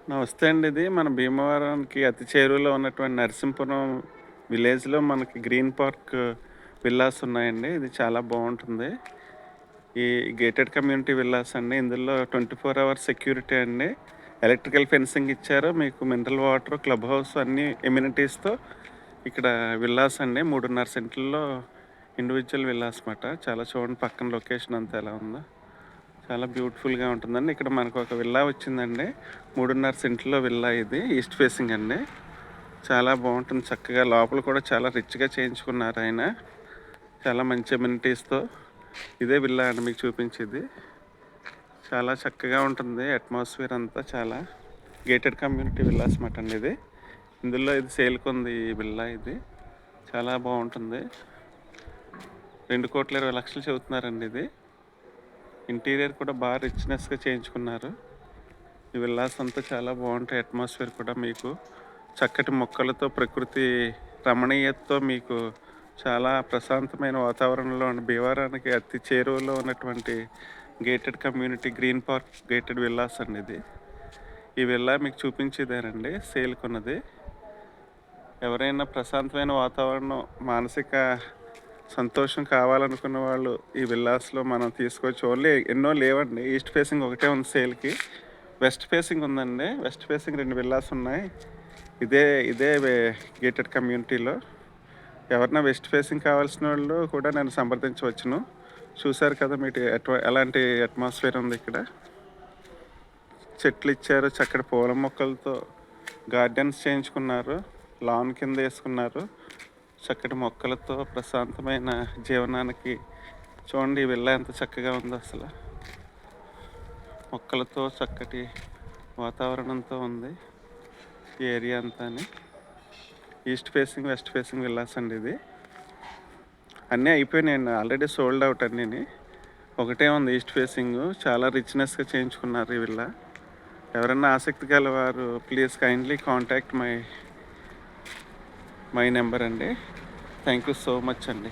నమస్తే అండి. ఇది మన భీమవరానికి అతి చేరువలో ఉన్నటువంటి నరసింపురం విలేజ్‌లో మనకి గ్రీన్ పార్క్ విల్లాస్ ఉన్నాయండి. ఇది చాలా బావుంటుంది. ఈ గేటెడ్ కమ్యూనిటీ విల్లాస్ అండి. ఇందులో 24 అవర్స్ సెక్యూరిటీ అండి. ఎలక్ట్రికల్ ఫెన్సింగ్ ఇచ్చారు. మీకు మినరల్ వాటర్, క్లబ్ హౌస్ అన్నీ ఎమ్యూనిటీస్‌తో ఇక్కడ విల్లాస్ అండి. 3.5 సెంట్లలో ఇండివిడ్యువల్ విల్లాస్ మాట. చాలా చూడండి పక్కన లొకేషన్ అంతా ఎలా ఉందో. చాలా బ్యూటిఫుల్‌గా ఉంటుందండి. ఇక్కడ మనకు ఒక విల్లా వచ్చిందండి. 3.5 సెంట్‌లో విల్లా ఇది. ఈస్ట్ ఫేసింగ్ అండి. చాలా బావుంటుంది. చక్కగా లోపల కూడా చాలా రిచ్‌గా చేయించుకున్నారు ఆయన. చాలా మంచి అమ్యూనిటీస్‌తో. ఇదే విల్లా అండి మీకు చూపించేది. చాలా చక్కగా ఉంటుంది అట్మాస్ఫియర్ అంతా చాలా. గేటెడ్ కమ్యూనిటీ విల్లాస్ మాట అండి ఇది. ఇందులో ఇది సేల్‌కుంది ఈ విల్లా ఇది. చాలా బావుంటుంది. 2,20,00,000 చెబుతున్నారండి ఇది. ఇంటీరియర్ కూడా బాగా రిచ్‌నెస్‌గా చేయించుకున్నారు. ఈ విల్లాస్ అంతా చాలా బాగుంటాయి. అట్మాస్ఫియర్ కూడా మీకు చక్కటి మొక్కలతో, ప్రకృతి రమణీయతతో మీకు చాలా ప్రశాంతమైన వాతావరణంలో భీమవరానికి అతి చేరువలో ఉన్నటువంటి gated community green park gated villas అండి ఇది. ఈ విల్లా మీకు చూపించేదేనండి సేల్‌కున్నది. ఎవరైనా ప్రశాంతమైన వాతావరణం, మానసిక సంతోషం కావాలనుకున్న వాళ్ళు ఈ విల్లాస్‌లో మనం తీసుకోవచ్చు. ఓన్లీ ఎన్నో లేవండి. ఈస్ట్ ఫేసింగ్ ఒకటే ఉంది సేల్‌కి. వెస్ట్ ఫేసింగ్ ఉందండి. వెస్ట్ ఫేసింగ్ 2 విల్లాస్ ఉన్నాయి. ఇదే ఇదే గేటెడ్ కమ్యూనిటీలో. ఎవరైనా వెస్ట్ ఫేసింగ్ కావాల్సిన వాళ్ళు కూడా నన్ను సంప్రదించవచ్చును. చూశారు కదా మీకు ఎలాంటి అట్మాస్ఫియర్ ఉంది ఇక్కడ. చెట్లు ఇచ్చారు, చక్కటి పూల మొక్కలతో గార్డెన్స్ చేయించుకున్నారు. లాన్ కింద వేసుకున్నారు. చక్కటి మొక్కలతో ప్రశాంతమైన జీవనానికి చూడండి ఈ విల్లా ఎంత చక్కగా ఉందో అసలు. మొక్కలతో చక్కటి వాతావరణంతో ఉంది ఈ ఏరియా అంతాని. East facing, west facing villas అండి ఇది. అన్నీ అయిపోయినాయండి, ఆల్రెడీ సోల్డ్ అవుట్ అన్నీని. ఒకటే ఉంది ఈస్ట్ ఫేసింగ్. చాలా రిచ్నెస్గా చేయించుకున్నారు ఈ విల్లా. ఎవరన్నా ఆసక్తి గలవారు please kindly contact my number అండి. థ్యాంక్ యూ సో మచ్ అండి.